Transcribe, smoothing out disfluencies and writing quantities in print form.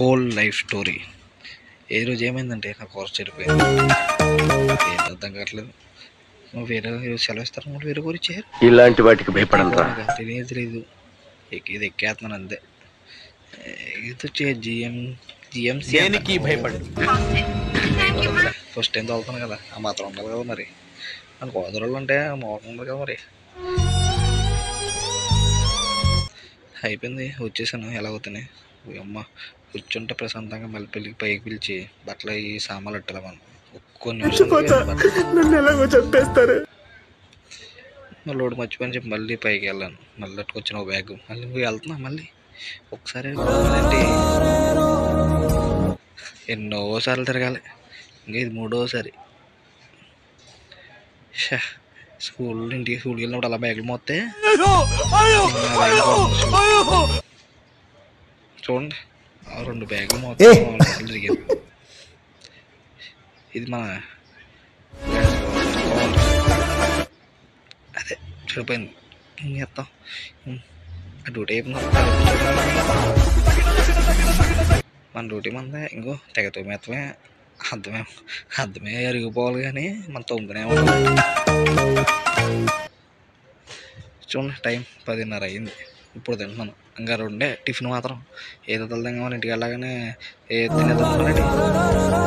Old life story. ఏ రోజు ఏమైందంటే నా కోర్స్ చెడిపోయింది. ఏం అర్థం కావట్లేదు. నువ్వు వేరే సెలవు ఇస్తారు, నువ్వు వేరే ఊరు ఇచ్చారు. ఇలాంటి వాటికి భయపడరా? తెలియదు ఇది ఎక్కేస్తున్నాను అంతే. ఇది వచ్చే జిఎంసీ భయపడి ఫస్ట్ టైం తోలుతాను కదా, ఆ మాత్రం ఉండాలి కదా మరి. మన కోదరోళ్ళు అంటే మోసం ఉంది కదా మరి. అయిపోయింది, వచ్చేసాను. ఎలా అవుతున్నాయి అమ్మ. కూర్చుంటే ప్రశాంతంగా మళ్ళీ పెళ్ళికి పైకి పిలిచి బట్టలు ఈ సామాన్లు అట్టాలి మనం. ఒక్కో నిమిషం మళ్ళీ ఒకటి మర్చిపోయి చెప్పి మళ్ళీ పైకి వెళ్ళాను. మళ్ళీ అట్టుకొచ్చిన ఒక బ్యాగ్ మళ్ళీ నువ్వు వెళ్తున్నా. మళ్ళీ ఒకసారి ఎన్నోసార్లు తిరగాలి, ఇంకా ఇది మూడోసారి. ఇంటికి స్కూల్కి వెళ్ళినప్పుడు అలా బ్యాగులు మోస్తే చూడండి, ఆ 2 బ్యాగులు మొత్తం తిరిగింది. ఇది మన అదే చెడిపోయింది. ఏం చేస్తాం, డ్యూటీ అయిపోయింది. మన డ్యూటీ మందే. ఇంకో తెగ తొమ్మితమే అర్థమే అరిగిపోవాలి, కానీ మన తొమ్మిదినే ఉంటుంది. చూడండి, టైం 10:30 అయింది. ఇప్పుడు తింటున్నాను. ఇంకా 2 టిఫిన్ మాత్రం ఏదో తిందామని ఇంటికి వెళ్ళగానే ఏ తినేదాం.